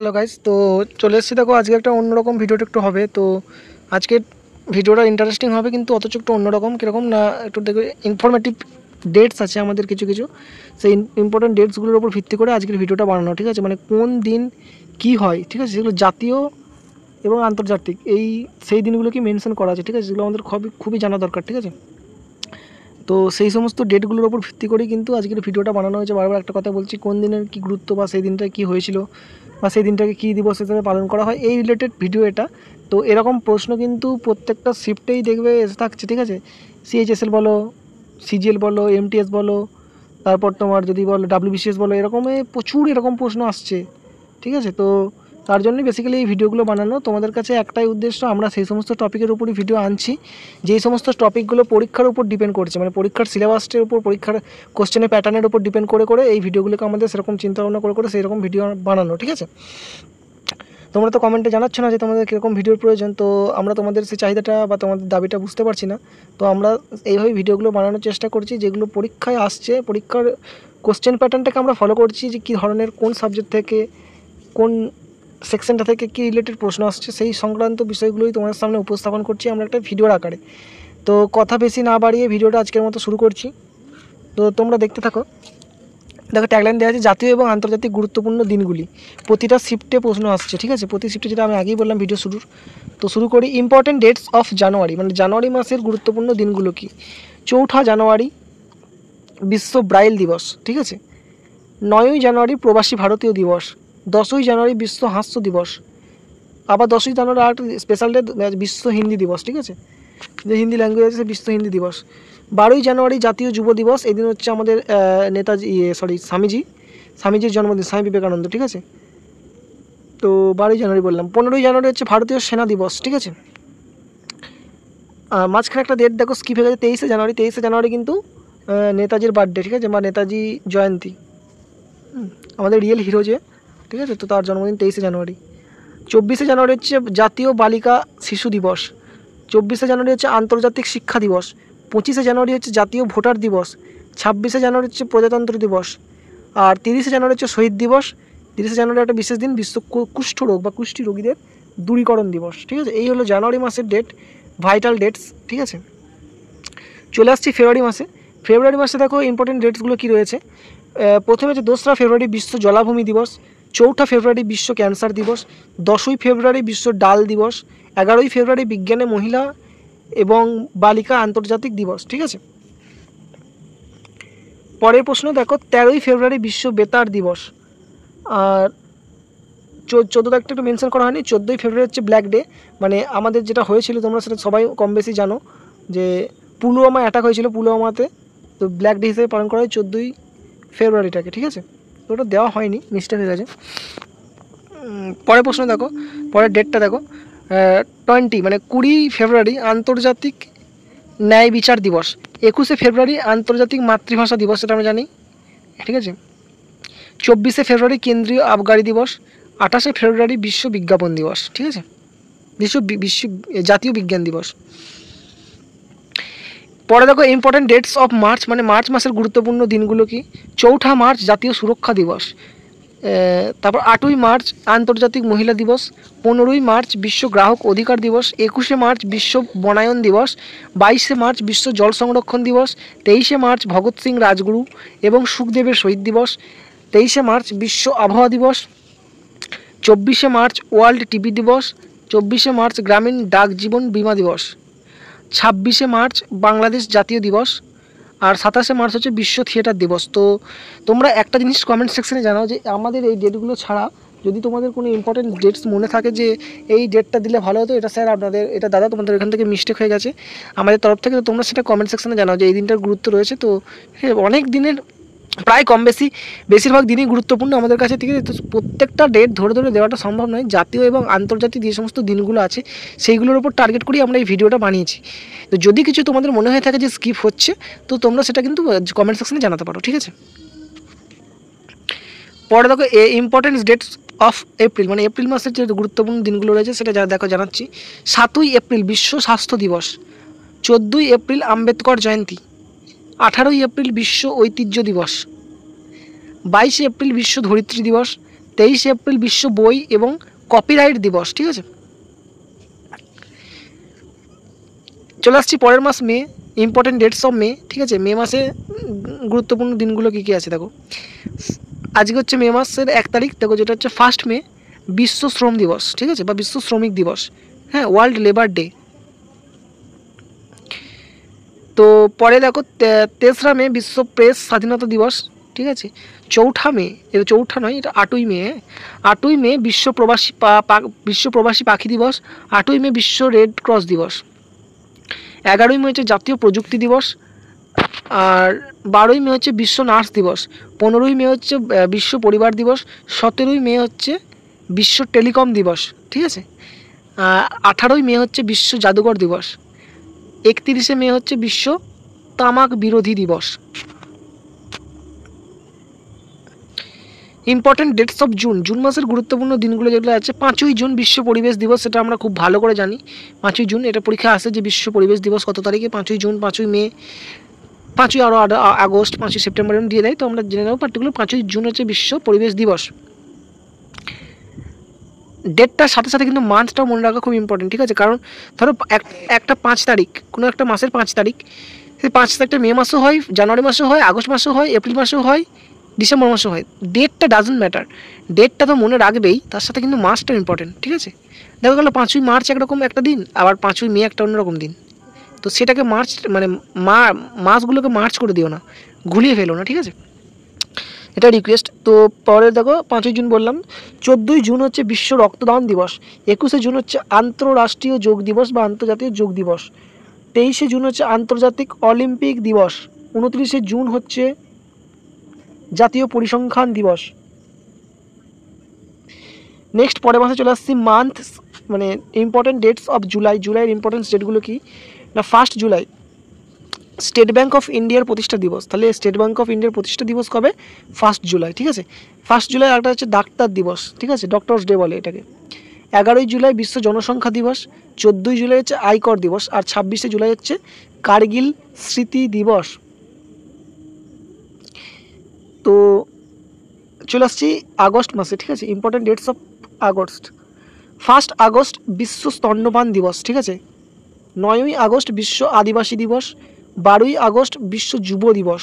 Hello guys, তো চলে এসেছি। দেখো আজকে একটা অন্যরকম ভিডিওটা একটু হবে। তো আজকে ভিডিওটা ইন্টারেস্টিং হবে, কিন্তু অথচ একটু অন্যরকম। কীরকম না, একটু দেখো ইনফরমেটিভ ডেটস আছে আমাদের কিছু কিছু, সেই ইম্পর্টেন্ট ডেটসগুলোর উপর ভিত্তি করে আজকের ভিডিওটা বানানো, ঠিক আছে? মানে কোন দিন কী হয়, ঠিক আছে, যেগুলো জাতীয় এবং আন্তর্জাতিক সেই দিনগুলোকে মেনশন করা আছে, ঠিক আছে, যেগুলো আমাদের খুবই জানা দরকার, ঠিক আছে? তো সেই সমস্ত ডেটগুলোর উপর ভিত্তি করেই কিন্তু আজকের ভিডিওটা বানানো হয়েছে। বারবার একটা কথা বলছি, কোন দিনের কী গুরুত্ব বা সেই দিনটায় কী হয়েছিল বা সেই দিনটাকে কী দিবস হিসেবে পালন করা হয়, এই রিলেটেড ভিডিও এটা। তো এরকম প্রশ্ন কিন্তু প্রত্যেকটা শিফটেই দেখবে এসে থাকছে, ঠিক আছে? সিএইচএসএল বলো, সিজিএল বলো, এমটিএস বলো, তারপর তোমার যদি বলো ডাব্লিউবিসিএস বলো, প্রচুর এরকম প্রশ্ন আসছে, ঠিক আছে? তো তার জন্যই বেসিক্যালি এই ভিডিওগুলো বানানো। তোমাদের কাছে একটাই উদ্দেশ্য, আমরা সেই সমস্ত টপিকের উপরই ভিডিও আনছি যেই সমস্ত টপিকগুলো পরীক্ষার উপর ডিপেন্ড করছে, মানে পরীক্ষার সিলেবাসের উপর, পরীক্ষার কোশ্চেনের প্যাটার্নের উপর ডিপেন্ড করে এই ভিডিওগুলোকে আমাদের সেরকম চিন্তাভাবনা করে সেই রকম ভিডিও বানানো, ঠিক আছে? তোমরা তো কমেন্টে জানাচ্ছ না যে তোমাদের কীরকম ভিডিওর প্রয়োজন, তো আমরা তোমাদের সেই চাহিদাটা বা তোমাদের দাবিটা বুঝতে পারছি না। তো আমরা এইভাবে ভিডিওগুলো বানানোর চেষ্টা করছি যেগুলো পরীক্ষায় আসছে, পরীক্ষার কোশ্চেন প্যাটার্নটাকে আমরা ফলো করছি, যে কী ধরনের কোন সাবজেক্ট থেকে কোন সেকশনটা থেকে কী রিলেটেড প্রশ্ন আসছে, সেই সংক্রান্ত বিষয়গুলোই তোমাদের সামনে উপস্থাপন করছি আমরা একটা ভিডিওর আকারে। তো কথা বেশি না বাড়িয়ে ভিডিওটা আজকের মতো শুরু করছি। তো তোমরা দেখতে থাকো। দেখো ট্যাগলাইন দেওয়া আছে, জাতীয় এবং আন্তর্জাতিক গুরুত্বপূর্ণ দিনগুলি। প্রতিটা শিফটে প্রশ্ন আসছে, ঠিক আছে? প্রতি শিফটে, যেটা আমি আগেই বললাম ভিডিও শুরুর। তো শুরু করি। ইম্পর্টেন্ট ডেটস অফ জানুয়ারি, মানে জানুয়ারি মাসের গুরুত্বপূর্ণ দিনগুলো কি? 4 জানুয়ারি বিশ্ব ব্রাইল দিবস, ঠিক আছে? 9 জানুয়ারি প্রবাসী ভারতীয় দিবস। 10 জানুয়ারি বিশ্ব হাস্য দিবস। আবার 10 জানুয়ারি আর স্পেশাল ডে, বিশ্ব হিন্দি দিবস, ঠিক আছে? যে হিন্দি ল্যাঙ্গুয়েজ আছে, বিশ্ব হিন্দি দিবস। 12 জানুয়ারি জাতীয় যুব দিবস। এদিন হচ্ছে আমাদের নেতাজি স্বামীজির জন্মদিন, স্বামী বিবেকানন্দ, ঠিক আছে? তো 12 জানুয়ারি বললাম। 15 জানুয়ারি হচ্ছে ভারতীয় সেনা দিবস, ঠিক আছে? মাঝখানে একটা ডেট দেখো স্কিপ হয়ে গেছে, 23 জানুয়ারি। 23 জানুয়ারি কিন্তু নেতাজির বার্থডে, ঠিক আছে, বা নেতাজি জয়ন্তী, আমাদের রিয়েল হিরো যে, ঠিক আছে? তো তার জন্মদিন 23 জানুয়ারি। 24 জানুয়ারি হচ্ছে জাতীয় বালিকা শিশু দিবস। 24 জানুয়ারি হচ্ছে আন্তর্জাতিক শিক্ষা দিবস। 25 জানুয়ারি হচ্ছে জাতীয় ভোটার দিবস। 26 জানুয়ারি হচ্ছে প্রজাতন্ত্র দিবস। আর 30 জানুয়ারি হচ্ছে শহীদ দিবস। 30 জানুয়ারি একটা বিশেষ দিন, বিশ্ব কুষ্ঠরোগ বা কুষ্ঠী রোগীদের দূরীকরণ দিবস, ঠিক আছে? এই হলো জানুয়ারি মাসের ডেট, ভাইটাল ডেটস, ঠিক আছে? চলে আসছি ফেব্রুয়ারি মাসে। ফেব্রুয়ারি মাসে দেখো ইম্পর্টেন্ট ডেটসগুলো কী রয়েছে। প্রথমে হচ্ছে 2 ফেব্রুয়ারি বিশ্ব জলাভূমি দিবস। 4 ফেব্রুয়ারি বিশ্ব ক্যান্সার দিবস। 10 ফেব্রুয়ারি বিশ্ব ডাল দিবস। 11 ফেব্রুয়ারি বিজ্ঞানে মহিলা এবং বালিকা আন্তর্জাতিক দিবস, ঠিক আছে? পরের প্রশ্ন দেখো, 13 ফেব্রুয়ারি বিশ্ব বেতার দিবস। আর 14 তারিখটা একটু মেনশন করা হয়নি। 14 ফেব্রুয়ারি হচ্ছে ব্ল্যাক ডে, মানে আমাদের যেটা হয়েছিল তোমরা সেটা সবাই কম বেশি জানো, যে পুলওয়ামা অ্যাটাক হয়েছিল পুলওয়ামাতে। তো ব্ল্যাক ডে হিসেবে পালন করা হয় 14 ফেব্রুয়ারিটাকে, ঠিক আছে? তো ওটা দেওয়া হয়নি, মিস্টেক হয়ে গেছে। পরের প্রশ্ন দেখো, পরের ডেটটা দেখো, 20 মানে 20 ফেব্রুয়ারি আন্তর্জাতিক ন্যায় বিচার দিবস। 21 ফেব্রুয়ারি আন্তর্জাতিক মাতৃভাষা দিবস, এটা আমরা জানি, ঠিক আছে? 24 ফেব্রুয়ারি কেন্দ্রীয় আবগারি দিবস। 28 ফেব্রুয়ারি বিশ্ব বিজ্ঞাপন দিবস, ঠিক আছে? বিশ্ব জাতীয় বিজ্ঞান দিবস। পরে দেখো ইম্পর্টেন্ট ডেটস অফ মার্চ, মানে মার্চ মাসের গুরুত্বপূর্ণ দিনগুলো কি? 4 মার্চ জাতীয় সুরক্ষা দিবস। তারপর 8 মার্চ আন্তর্জাতিক মহিলা দিবস। 15 মার্চ বিশ্ব গ্রাহক অধিকার দিবস। 21 মার্চ বিশ্ব বনায়ন দিবস। 22 মার্চ বিশ্ব জল সংরক্ষণ দিবস। 23 মার্চ ভগৎ সিং রাজগুরু এবং সুখদেবের শহীদ দিবস। 23 মার্চ বিশ্ব আবহাওয়া দিবস। 24 মার্চ ওয়ার্ল্ড টিবি দিবস। 24 মার্চ গ্রামীণ ডাক জীবন বিমা দিবস। 26 মার্চ বাংলাদেশ জাতীয় দিবস। আর 27 মার্চ হচ্ছে বিশ্ব থিয়েটার দিবস। তো তোমরা একটা জিনিস কমেন্ট সেকশনে জানাও, যে আমাদের এই ডেটগুলো ছাড়া যদি তোমাদের কোনো ইম্পর্টেন্ট ডেটস মনে থাকে যে এই ডেটটা দিলে ভালো হতো, এটা স্যার আপনাদের, এটা দাদা তোমাদের এখান থেকে মিস্টেক হয়ে গেছে আমাদের তরফ থেকে, তো তোমরা সেটা কমেন্ট সেকশনে জানাও যে এই দিনটার গুরুত্ব রয়েছে। তো অনেক দিনের, প্রায় কম বেশি বেশিরভাগ দিনই গুরুত্বপূর্ণ আমাদের কাছে, ঠিক আছে? তো প্রত্যেকটা ডেট ধরে ধরে দেওয়াটা সম্ভব নয়। জাতীয় এবং আন্তর্জাতিক যে সমস্ত দিনগুলো আছে সেইগুলোর উপর টার্গেট করেই আমরা এই ভিডিওটা বানিয়েছি। তো যদি কিছু তোমাদের মনে হয়ে থাকে যে স্কিপ হচ্ছে, তো তোমরা সেটা কিন্তু কমেন্ট সেকশনে জানাতে পারো, ঠিক আছে? পরে দেখো ইম্পর্টেন্ট ডেটস অফ এপ্রিল, মানে এপ্রিল মাসের যে গুরুত্বপূর্ণ দিনগুলো রয়েছে সেটা দেখো জানাচ্ছি। 7 এপ্রিল বিশ্ব স্বাস্থ্য দিবস। 14 এপ্রিল আম্বেদকর জয়ন্তী। 18 এপ্রিল বিশ্ব ঐতিহ্য দিবস। 22 এপ্রিল বিশ্ব ধরিত্রী দিবস। 23 এপ্রিল বিশ্ব বই এবং কপিরাইট দিবস, ঠিক আছে। চলে আসছি পরের মাস মে, ইম্পর্টেন্ট ডেটস অফ মে, ঠিক আছে। মে মাসে গুরুত্বপূর্ণ দিনগুলো কী কী আছে দেখো। আজকে হচ্ছে মে মাসের 1 তারিখ, দেখো যেটা হচ্ছে 1 মে বিশ্ব শ্রম দিবস, ঠিক আছে, বা বিশ্ব শ্রমিক দিবস, হ্যাঁ, ওয়ার্ল্ড লেবার ডে। তো পরে দেখো 3রা মে বিশ্ব প্রেস স্বাধীনতা দিবস, ঠিক আছে। 4ঠা মে, এটা 4ঠা নয়, এটা 8ই মে, 8ই মে বিশ্ব প্রবাসী পাখি দিবস, 8ই মে বিশ্ব রেড ক্রস দিবস, 11ই মে হচ্ছে জাতীয় প্রযুক্তি দিবস, আর 12ই মে হচ্ছে বিশ্ব নার্স দিবস, 15ই মে হচ্ছে বিশ্ব পরিবার দিবস, 17ই মে হচ্ছে বিশ্ব টেলিকম দিবস, ঠিক আছে। 18ই মে হচ্ছে বিশ্ব জাদুঘর দিবস, 31শে মে হচ্ছে বিশ্ব তামাক বিরোধী দিবস। Important dates of June, June মাসের গুরুত্বপূর্ণ দিনগুলো যেগুলো আছে, 5ই জুন বিশ্ব পরিবেশ দিবস, সেটা আমরা খুব ভালো করে জানি। 5ই জুন এটা পরীক্ষা আসে যে বিশ্ব পরিবেশ দিবস কত তারিখে, 5ই জুন, 5ই মে, 5ই আগস্ট, 5ই সেপ্টেম্বর এরকম দিয়ে দেয়, তো আমরা জেনে নেব পার্টিকুলার 5ই জুন হচ্ছে বিশ্ব পরিবেশ দিবস। ডেটটার সাথে সাথে কিন্তু মান্থটাও মনে রাখা খুব ইম্পর্টেন্ট, ঠিক আছে। কারণ ধরো একটা 5 তারিখ, কোনো একটা মাসের 5 তারিখ, সেই 5 তারিখটা মে মাসও হয়, জানুয়ারি মাসও হয়, আগস্ট মাসও হয়, এপ্রিল মাসও হয়, ডিসেম্বর মাসও হয়। ডেটটা ডাজন্ট ম্যাটার, ডেটটা তো মনে রাখবেই, তার সাথে কিন্তু মাসটা ইম্পর্টেন্ট, ঠিক আছে। দেখা গেলো 5ই মার্চ একরকম একটা দিন, আবার 5ই মে একটা অন্যরকম দিন, তো সেটাকে মার্চ মানে মাসগুলোকে মার্চ করে দিও না, ঘুরিয়ে ফেলো না, ঠিক আছে, এটা রিকোয়েস্ট। তো পরে দেখো 5ই জুন বললাম, 14ই জুন হচ্ছে বিশ্ব রক্তদান দিবস, 21শে জুন হচ্ছে আন্তঃরাষ্ট্রীয় যোগ দিবস বা আন্তর্জাতিক যোগ দিবস, 23শে জুন হচ্ছে আন্তর্জাতিক অলিম্পিক দিবস, 29শে জুন হচ্ছে জাতীয় পরিসংখ্যান দিবস। নেক্সট পরের মাসে চলে আসছি মান্থ, মানে ইম্পর্টেন্ট ডেটস অফ জুলাই। জুলাইয়ের ইম্পর্টেন্ট ডেটগুলো কি না, 1 জুলাই স্টেট ব্যাঙ্ক অফ ইন্ডিয়ার প্রতিষ্ঠা দিবস, তাহলে স্টেট ব্যাঙ্ক অফ ইন্ডিয়ার প্রতিষ্ঠা দিবস কবে, 1 জুলাই, ঠিক আছে। 1 জুলাই একটা হচ্ছে ডাক্তার দিবস, ঠিক আছে, ডক্টরস ডে বলে এটাকে। 11ই জুলাই বিশ্ব জনসংখ্যা দিবস, 14ই জুলাই হচ্ছে আয়কর দিবস, আর 26শে জুলাই হচ্ছে কার্গিল স্মৃতি দিবস। তো চলে আসছি আগস্ট মাসে, ঠিক আছে, important dates of August. 1 August বিশ্ব স্তন্যপান দিবস, ঠিক আছে। 9ই আগস্ট বিশ্ব আদিবাসী দিবস, 12ই আগস্ট বিশ্ব যুব দিবস,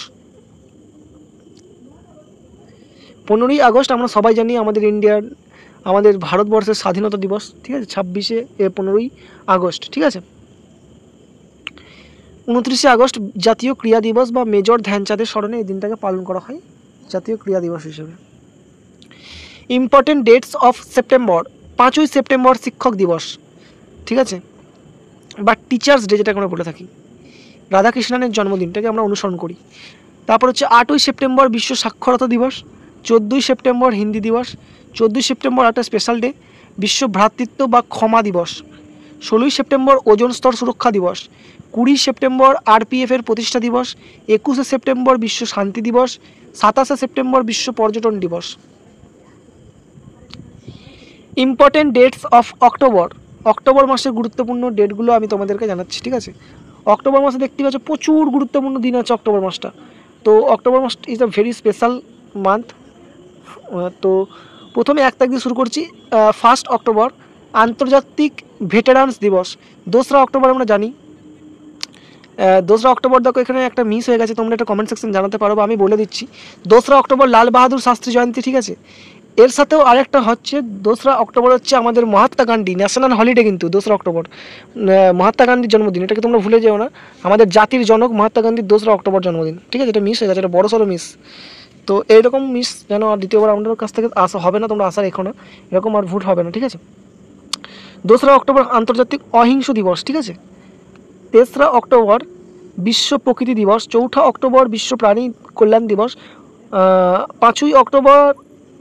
15ই আগস্ট আমরা সবাই জানি আমাদের ভারতবর্ষের স্বাধীনতা দিবস, ঠিক আছে, 15ই আগস্ট, ঠিক আছে। 29শে আগস্ট জাতীয় ক্রীড়া দিবস বা মেজর ধ্যানচাঁদের স্মরণে এই দিনটাকে পালন করা হয় জাতীয় ক্রীড়া দিবস হিসেবে। ইম্পর্টেন্ট ডেটস অফ সেপ্টেম্বর, 5ই সেপ্টেম্বর শিক্ষক দিবস, ঠিক আছে, বা টিচার্স ডে যেটাকে আমরা বলে থাকি, রাধাকৃষ্ণনের জন্মদিনটাকে আমরা অনুসরণ করি। তারপর হচ্ছে 8ই সেপ্টেম্বর বিশ্ব সাক্ষরতা দিবস, 14ই সেপ্টেম্বর হিন্দি দিবস, 14ই সেপ্টেম্বর একটা স্পেশাল ডে বিশ্ব ভ্রাতৃত্ব বা ক্ষমা দিবস, 16ই সেপ্টেম্বর ওজোন স্তর সুরক্ষা দিবস, 20 সেপ্টেম্বর আরপিএফ এর প্রতিষ্ঠা দিবস, 21শে সেপ্টেম্বর বিশ্ব শান্তি দিবস, 27শে সেপ্টেম্বর বিশ্ব পর্যটন দিবস। Important dates of October, October মাসের গুরুত্বপূর্ণ ডেটগুলো আমি তোমাদেরকে জানাচ্ছি, ঠিক আছে। অক্টোবর মাসে দেখতে পাচ্ছ প্রচুর গুরুত্বপূর্ণ দিন আছে অক্টোবর মাসটা। তো অক্টোবর মাস is a very special month. তো প্রথমে 1 তারিখ দিয়ে শুরু করছি। 1 অক্টোবর আন্তর্জাতিক ভেটেরান্স দিবস। 2রা অক্টোবর আমরা জানি, 2রা অক্টোবর দেখো এখানে একটা মিস হয়ে গেছে, তোমরা একটা কমেন্ট সেকশন জানাতে পারো বা আমি বলে দিচ্ছি। 2রা অক্টোবর লাল বাহাদুর শাস্ত্রী জয়ন্তী, ঠিক আছে। এর সাথেও আরেকটা হচ্ছে 2রা অক্টোবর হচ্ছে আমাদের মহাত্মা গান্ধী ন্যাশনাল হলিডে, কিন্তু 2রা অক্টোবর মহাত্মা গান্ধীর জন্মদিন, এটাকে তোমরা ভুলে যেও না। আমাদের জাতির জনক মহাত্মা গান্ধীর 2রা অক্টোবর জন্মদিন, ঠিক আছে, এটা মিস হয়ে গেছে, এটা বড়সড় মিস। তো এইরকম মিস যেন আর দ্বিতীয়বার আমাদের কাছ থেকে আসা হবে না, তোমরা আশা রেখো না, এরকম আর ভুল হবে না, ঠিক আছে। 2রা অক্টোবর আন্তর্জাতিক অহিংস দিবস, ঠিক আছে। 3রা অক্টোবর বিশ্ব প্রকৃতি দিবস, 4ঠা অক্টোবর বিশ্ব প্রাণী কল্যাণ দিবস, 5ই অক্টোবর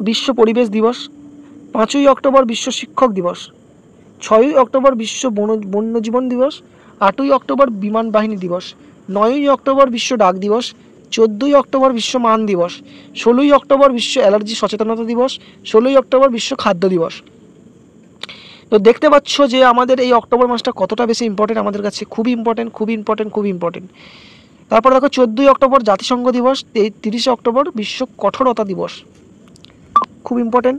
বিশ্ব পরিবেশ দিবস, 5ই অক্টোবর বিশ্ব শিক্ষক দিবস, 6ই অক্টোবর বিশ্ব বন্যজীবন দিবস, 8ই অক্টোবর বিমান বাহিনী দিবস, 9ই অক্টোবর বিশ্ব ডাক দিবস, 14ই অক্টোবর বিশ্ব মান দিবস, 16ই অক্টোবর বিশ্ব অ্যালার্জি সচেতনতা দিবস, 16ই অক্টোবর বিশ্ব খাদ্য দিবস। তো দেখতে পাচ্ছ যে আমাদের এই অক্টোবর মাসটা কতটা বেশি ইম্পর্টেন্ট আমাদের কাছে, খুবই ইম্পর্টেন্ট, খুবই ইম্পর্টেন্ট, খুবই ইম্পর্টেন্ট। তারপর দেখো 14ই অক্টোবর জাতিসংঘ দিবস, 30শে অক্টোবর বিশ্ব কঠোরতা দিবস, খুব ইম্পর্টেন্ট।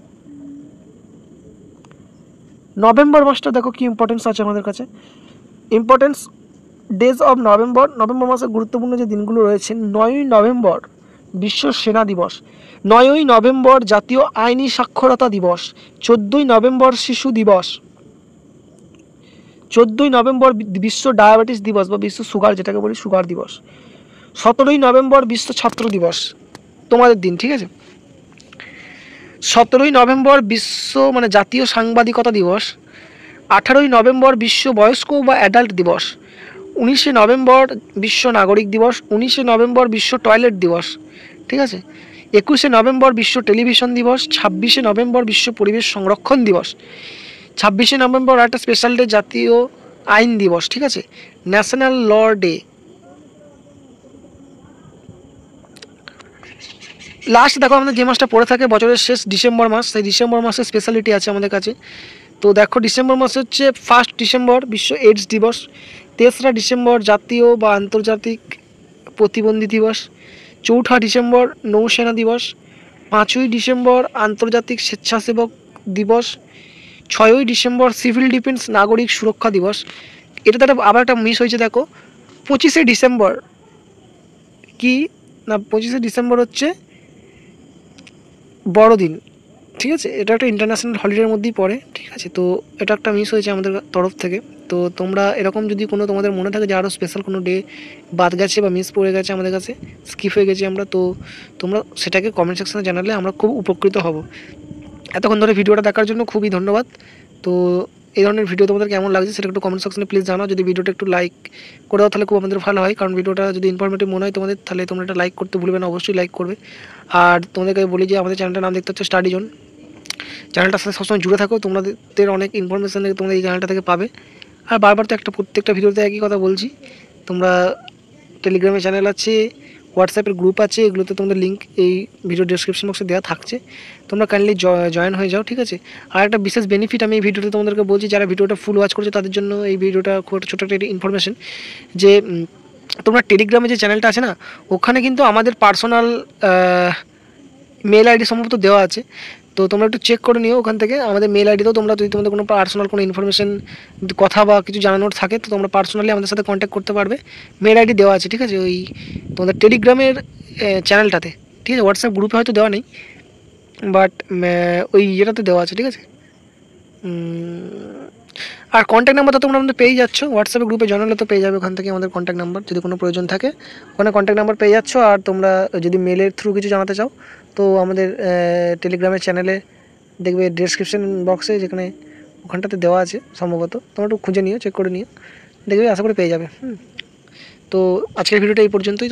নভেম্বর মাসটা দেখো কি ইম্পর্টেন্স আছে আমাদের কাছে। Importance days of November, November মাসের গুরুত্বপূর্ণ যে দিনগুলো রয়েছে, 9ই নভেম্বর বিশ্ব সেনা দিবস, 9ই নভেম্বর জাতীয় আইনি সাক্ষরতা দিবস, 14ই নভেম্বর শিশু দিবস, 14ই নভেম্বর বিশ্ব ডায়াবেটিস দিবস বা বিশ্ব সুগার যেটাকে বলি সুগার দিবস, 17ই নভেম্বর বিশ্ব ছাত্র দিবস তোমাদের দিন, ঠিক আছে। 17ই নভেম্বর বিশ্ব মানে জাতীয় সাংবাদিকতা দিবস, 18ই নভেম্বর বিশ্ব বয়স্ক বা অ্যাডাল্ট দিবস, 19শে নভেম্বর বিশ্ব নাগরিক দিবস, 19শে নভেম্বর বিশ্ব টয়লেট দিবস, ঠিক আছে। 21শে নভেম্বর বিশ্ব টেলিভিশন দিবস, 26শে নভেম্বর বিশ্ব পরিবেশ সংরক্ষণ দিবস, 26শে নভেম্বর একটা স্পেশাল ডে জাতীয় আইন দিবস, ঠিক আছে, ন্যাশনাল ল ডে। লাস্ট দেখো আমাদের যে মাসটা পড়ে থাকে বছরের শেষ ডিসেম্বর মাস, সেই ডিসেম্বর মাসের স্পেশালিটি আছে আমাদের কাছে। তো দেখো ডিসেম্বর মাসে হচ্ছে 1 ডিসেম্বর বিশ্ব এইডস দিবস, 3রা ডিসেম্বর জাতীয় বা আন্তর্জাতিক প্রতিবন্ধী দিবস, 4ঠা ডিসেম্বর নৌসেনা দিবস, 5ই ডিসেম্বর আন্তর্জাতিক স্বেচ্ছাসেবক দিবস, 6ই ডিসেম্বর সিভিল ডিফেন্স নাগরিক সুরক্ষা দিবস। এটাতে আবার একটা মিস হয়েছে দেখো, 25শে ডিসেম্বর কি না, 25শে ডিসেম্বর হচ্ছে বড়দিন, ঠিক আছে, এটা একটা ইন্টারন্যাশনাল হলিডের মধ্যেই পড়ে, ঠিক আছে। তো এটা একটা মিস হয়েছে আমাদের তরফ থেকে। তো তোমরা এরকম যদি কোনো তোমাদের মনে থাকে যে আরও স্পেশাল কোনো ডে বাদ গেছে বা মিস পড়ে গেছে আমাদের কাছে, স্কিপ হয়ে গেছে আমরা, তো তোমরা সেটাকে কমেন্ট সেকশনে জানালে আমরা খুব উপকৃত হব। এতক্ষণ ধরে ভিডিওটা দেখার জন্য খুবই ধন্যবাদ। তো এই ধরনের ভিডিও তোমাদের কেমন লাগছে সেটা একটু কমেন্ট সেকশনে প্লিজ জানাও। যদি ভিডিওটা একটু লাইক করে দাও তাহলে খুব আমাদের ভালো হয়, কারণ ভিডিওটা যদি ইনফরমেটিভ মনে হয় তোমাদের তাহলে তোমরা এটা লাইক করতে ভুলবে না, অবশ্যই লাইক করবে। আর তোমাদেরকে বলি যে আমাদের চ্যানেলটার নাম দেখতে হচ্ছে স্টাডি জোন, চ্যানেলটার সাথে সবসময় জুড়ে থাকো, তোমাদের অনেক ইনফরমেশান তোমরা এই চ্যানেলটা থেকে পাবে। আর বারবার তো প্রত্যেকটা ভিডিওতে একই কথা বলছি, তোমরা টেলিগ্রামে চ্যানেল আছে, হোয়াটসঅ্যাপের গ্রুপ আছে, এগুলোতে তোমাদের লিঙ্ক এই ভিডিও ডেসক্রিপশন বক্সে দেওয়া থাকছে, তোমরা কাইন্ডলি জয়েন হয়ে যাও, ঠিক আছে। আর একটা বিশেষ বেনিফিট আমি এই ভিডিওতে তোমাদেরকে বলছি, যারা ভিডিওটা ফুল ওয়াচ করছে তাদের জন্য এই ভিডিওটা খুব একটা ছোটো একটা ইনফরমেশন, যে তোমরা টেলিগ্রামে যে চ্যানেলটা আছে না, ওখানে কিন্তু আমাদের পার্সোনাল মেল আইডি সম্ভবত দেওয়া আছে, তো তোমরা একটু চেক করে নিও ওখান থেকে। আমাদের মেল আইডিতেও তোমরা যদি তোমাদের কোনো পার্সোনাল কোনো ইনফরমেশন কথা বা কিছু জানানোর থাকে তো তোমরা পার্সোনালি আমাদের সাথে কন্ট্যাক্ট করতে পারবে, মেল আইডি দেওয়া আছে, ঠিক আছে, ওই তোমাদের টেলিগ্রামের চ্যানেলটাতে, ঠিক আছে। হোয়াটসঅ্যাপ গ্রুপে হয়তো দেওয়া নেই, বাট ওই ইয়েটাতে দেওয়া আছে, ঠিক আছে। আর কন্ট্যাক্ট নাম্বার তো তোমরা আমাদের পেয়ে যাচ্ছ, হোয়াটসঅ্যাপে গ্রুপে জয়েন হলে তো পেয়ে যাবে ওখান থেকে আমাদের কন্ট্যাক্ট নাম্বার, যদি কোনো প্রয়োজন থাকে ওখানে কন্ট্যাক্ট নাম্বার পেয়ে যাচ্ছ। আর তোমরা যদি মেলের থ্রু কিছু জানাতে চাও তো আমাদের টেলিগ্রামের চ্যানেলে দেখবে ডেসক্রিপশন বক্সে, যেখানে ওখানটাতে দেওয়া আছে সম্ভবত, তোমরা একটু খুঁজে নিও, চেক করে নিও, দেখবে আশা করি পেয়ে যাবে। তো আজকের ভিডিওটা এই পর্যন্তই।